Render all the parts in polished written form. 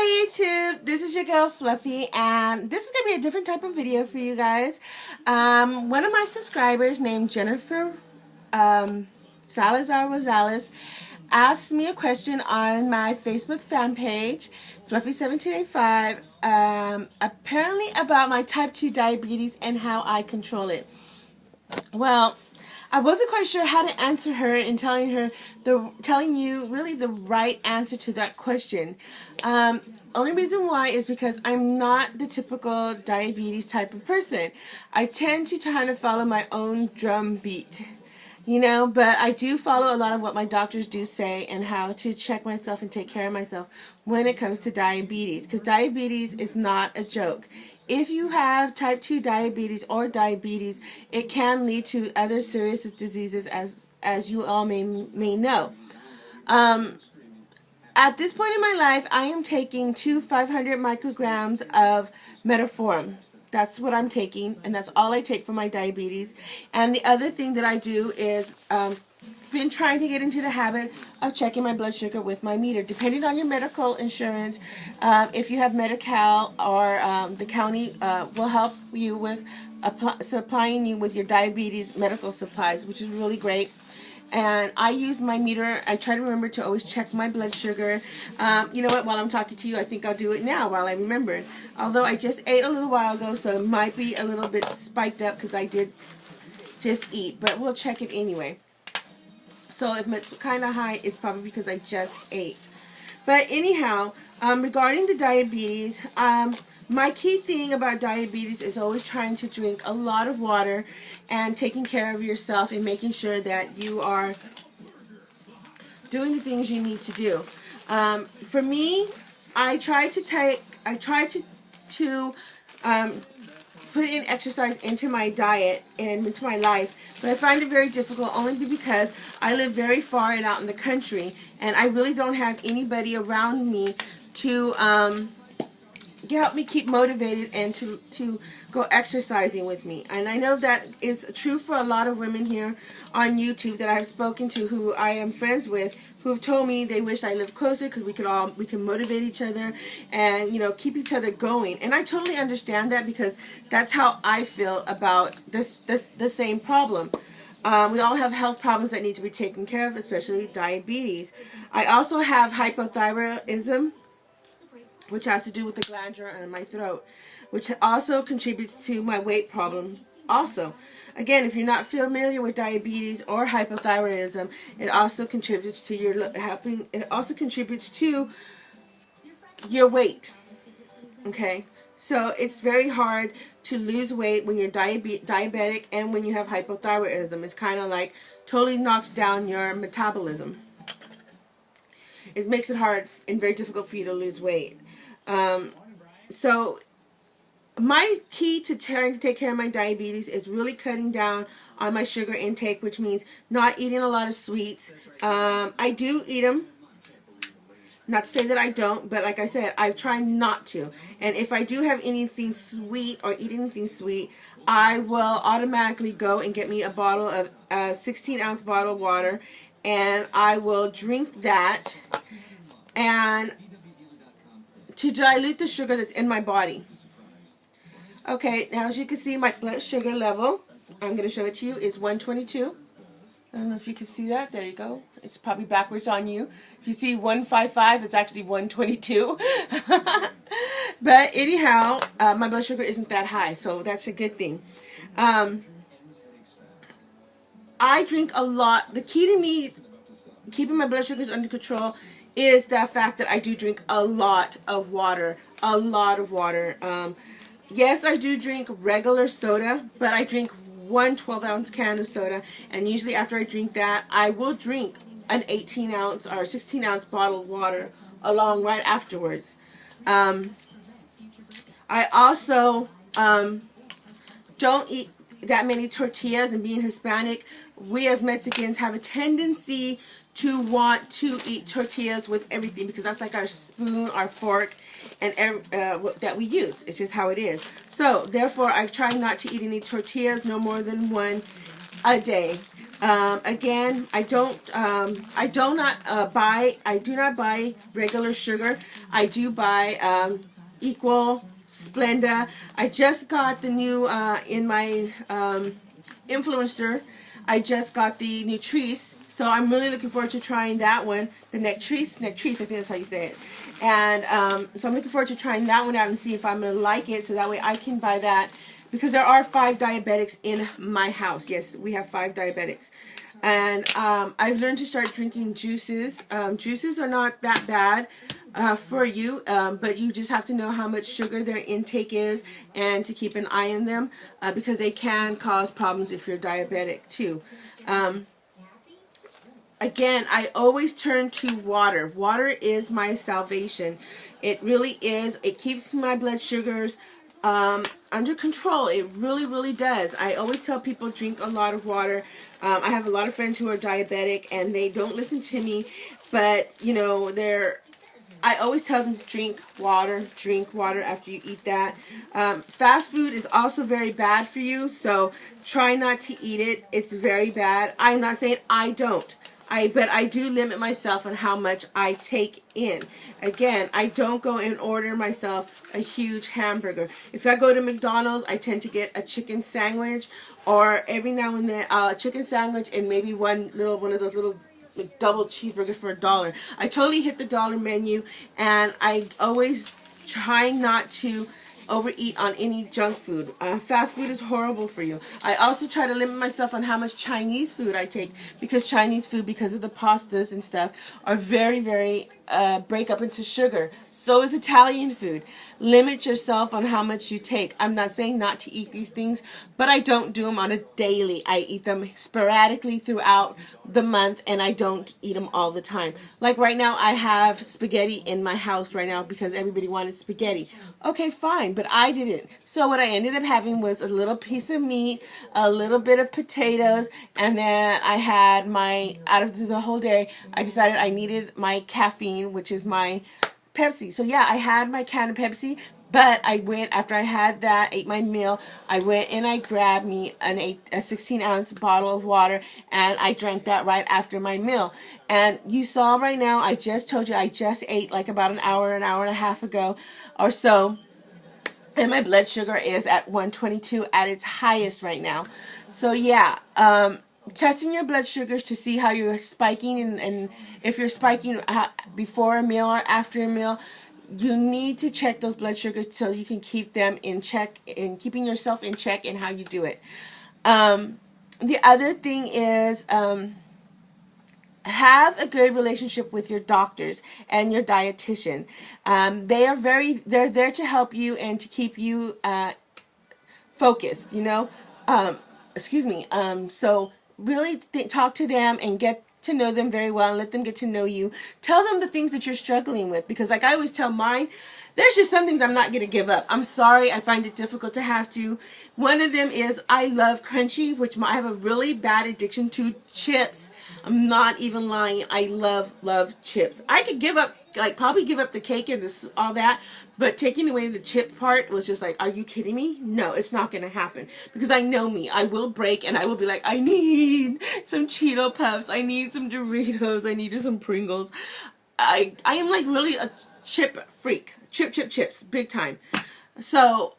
Hi YouTube, this is your girl Fluffy, and this is going to be a different type of video for you guys. One of my subscribers named Jennifer Salazar Rosales asked me a question on my Facebook fan page, Fluffy7285, apparently about my type 2 diabetes and how I control it. Well, I wasn't quite sure how to answer her in telling you really the right answer to that question. Only reason why is because I'm not the typical diabetes type of person. I tend to kind of follow my own drum beat, you know, but I do follow a lot of what my doctors do say and how to check myself and take care of myself when it comes to diabetes, because diabetes is not a joke. If you have type 2 diabetes or diabetes, it can lead to other serious diseases, as you all may know. At this point in my life, I am taking 2 500 micrograms of metformin. That's what I'm taking, and that's all I take for my diabetes. And the other thing that I do is been trying to get into the habit of checking my blood sugar with my meter. Depending on your medical insurance, if you have Medi-Cal or the county will help you with supplying you with your diabetes medical supplies, which is really great. And I use my meter. I try to remember to always check my blood sugar. You know what, while I'm talking to you, I think I'll do it now while I remember. Although I just ate a little while ago, so it might be a little bit spiked up because I did just eat, but we'll check it anyway. So if it's kind of high, it's probably because I just ate. But anyhow, regarding the diabetes, my key thing about diabetes is always trying to drink a lot of water and taking care of yourself and making sure that you are doing the things you need to do. For me, I try to put in exercise into my diet and into my life, but I find it very difficult only because I live very far and out in the country, and I really don't have anybody around me to help me keep motivated and to go exercising with me. And I know that is true for a lot of women here on YouTube that I've spoken to, who I am friends with, who have told me they wish I lived closer because we can motivate each other and, you know, keep each other going. And I totally understand that, because that's how I feel about the same problem. We all have health problems that need to be taken care of, especially diabetes. I also have hypothyroidism, which has to do with the glandular in my throat, which also contributes to my weight problem. Also, again, if you're not familiar with diabetes or hypothyroidism, it also contributes to your weight. Okay, so it's very hard to lose weight when you're diabetic and when you have hypothyroidism. It's kind of like totally knocks down your metabolism. It makes it hard and very difficult for you to lose weight. So my key to trying to take care of my diabetes is really cutting down on my sugar intake, which means not eating a lot of sweets. I do eat them. Not to say that I don't, but like I said, I try not to. And if I do have anything sweet or eat anything sweet, I will automatically go and get me a bottle of 16-ounce bottle of water, and I will drink that, and to dilute the sugar that's in my body. Okay, now as you can see, my blood sugar level, I'm going to show it to you, is 122. I don't know if you can see that. There you go. It's probably backwards on you. If you see 155, it's actually 122. But anyhow, my blood sugar isn't that high, so that's a good thing. I drink a lot. The key to me keeping my blood sugars under control is the fact that I do drink a lot of water. A lot of water. Yes, I do drink regular soda, but I drink one 12-ounce can of soda, and usually after I drink that, I will drink an 18-ounce or 16-ounce bottle of water along right afterwards. I also don't eat that many tortillas, and being Hispanic, we as Mexicans have a tendency to want to eat tortillas with everything, because that's like our spoon, our fork, and that we use. It's just how it is. So therefore, I've tried not to eat any tortillas, no more than one a day. Again, I do not buy regular sugar. I do buy Equal, Splenda. I just got the new in my influencer. I just got the Nutrice, so I'm really looking forward to trying that one. The Nutrice, I think that's how you say it. And so I'm looking forward to trying that one out and see if I'm gonna like it, so that way I can buy that. Because there are 5 diabetics in my house. Yes, we have 5 diabetics. And I've learned to start drinking juices. Juices are not that bad for you, but you just have to know how much sugar their intake is and to keep an eye on them because they can cause problems if you're diabetic too. Again, I always turn to water. Water is my salvation. It really is. It keeps my blood sugars under control. It really, really does. I always tell people drink a lot of water. I have a lot of friends who are diabetic and they don't listen to me, but you know, I always tell them drink water after you eat that. Fast food is also very bad for you, so try not to eat it. It's very bad. I'm not saying I don't. But I do limit myself on how much I take in. Again, I don't go and order myself a huge hamburger. If I go to McDonald's, I tend to get a chicken sandwich, or every now and then a chicken sandwich and maybe one of those little double cheeseburgers for $1. I totally hit the dollar menu, and I always try not to overeat on any junk food. Fast food is horrible for you. I also try to limit myself on how much Chinese food I take, because Chinese food, because of the pastas and stuff, are very, very break up into sugar. So is Italian food. Limit yourself on how much you take. I'm not saying not to eat these things, but I don't do them on a daily. I eat them sporadically throughout the month, and I don't eat them all the time. Like right now, I have spaghetti in my house right now because everybody wanted spaghetti. Okay, fine, but I didn't. So what I ended up having was a little piece of meat, a little bit of potatoes, and then I had out of the whole day, I decided I needed my caffeine, which is my Pepsi. So yeah, I had my can of Pepsi, but I went, after I had that, ate my meal, I went and I grabbed me a 16-ounce bottle of water, and I drank that right after my meal. And you saw right now, I just told you, I just ate like about an hour and a half ago or so, and my blood sugar is at 122 at its highest right now. So yeah, testing your blood sugars to see how you're spiking, and if you're spiking before a meal or after a meal, you need to check those blood sugars so you can keep them in check, and keeping yourself in check in how you do it. The other thing is have a good relationship with your doctors and your dietitian. They're there to help you and to keep you focused, you know. So really talk to them and get to know them very well, and let them get to know you. Tell them the things that you're struggling with, because like I always tell mine, there's just some things I'm not going to give up. I'm sorry, I find it difficult to have to. One of them is I love crunchy, which I have a really bad addiction to chips. I'm not even lying. I love chips. I could give up, probably give up the cake and all that, but taking away the chip part was just like, are you kidding me? No, it's not going to happen, because I know me. I will break, and I will be like, I need some Cheeto Puffs. I need some Doritos. I need some Pringles. I am like really a chip freak. Chips, big time. So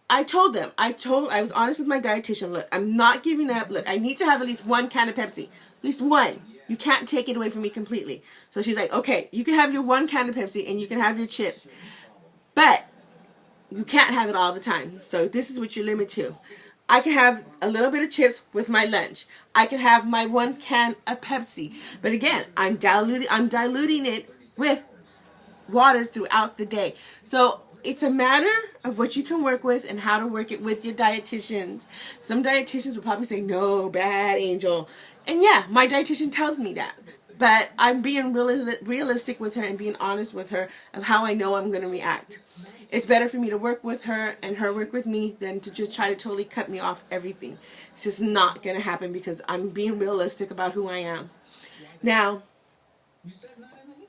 I told them, I was honest with my dietitian. Look, I'm not giving up. Look, I need to have at least one can of Pepsi. At least one. You can't take it away from me completely. So she's like, okay, you can have your one can of Pepsi and you can have your chips, but you can't have it all the time. So this is what you're limited to. I can have a little bit of chips with my lunch. I can have my one can of Pepsi. But again, I'm diluting it with water throughout the day. So it's a matter of what you can work with and how to work it with your dietitians. Some dietitians will probably say, no, bad angel. And yeah, my dietitian tells me that. But I'm being really realistic with her and being honest with her of how I know I'm going to react. It's better for me to work with her and her work with me than to just try to totally cut me off everything. It's just not going to happen, because I'm being realistic about who I am. Now,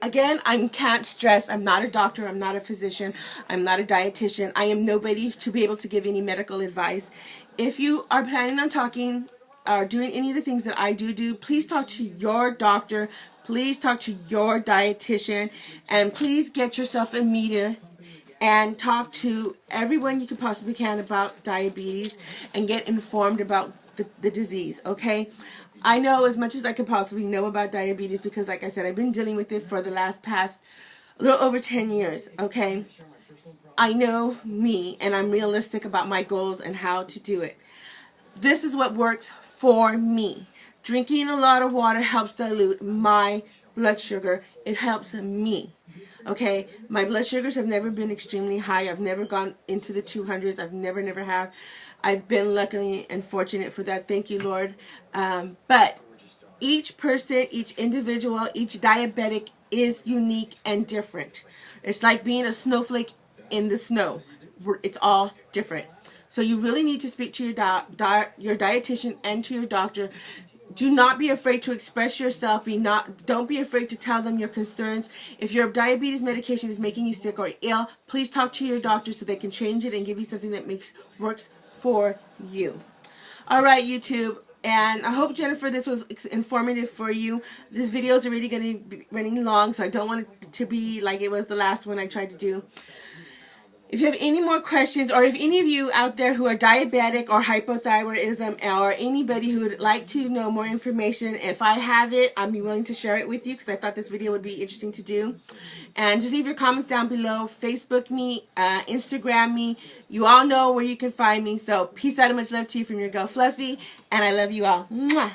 again, I can't stress, I'm not a doctor, I'm not a physician, I'm not a dietitian. I am nobody to be able to give any medical advice. If you are planning on talking are doing any of the things that I do, please talk to your doctor. Please talk to your dietitian, and please get yourself a meter and talk to everyone you can possibly can about diabetes and get informed about the disease, okay? I know as much as I can possibly know about diabetes because, like I said, I've been dealing with it for the past a little over 10 years, okay? I know me, and I'm realistic about my goals and how to do it. This is what works for me. Drinking a lot of water helps dilute my blood sugar. It helps me. Okay, my blood sugars have never been extremely high. I've never gone into the 200s. I've never have. I've been lucky and fortunate for that. Thank you, Lord. But each person, each individual, each diabetic is unique and different. It's like being a snowflake in the snow. It's all different. So you really need to speak to your dietitian and to your doctor. Do not be afraid to express yourself. Don't be afraid to tell them your concerns. If your diabetes medication is making you sick or ill, please talk to your doctor so they can change it and give you something that works for you. All right, YouTube. And I hope, Jennifer, this was informative for you. This video is already going to be running long, so I don't want it to be like it was the last one I tried to do. If you have any more questions, or if any of you out there who are diabetic or hypothyroidism, or anybody who would like to know more information, if I have it, I'd be willing to share it with you because I thought this video would be interesting to do. And just leave your comments down below. Facebook me, Instagram me. You all know where you can find me. So peace out and much love to you from your girl Fluffy, and I love you all. Mwah.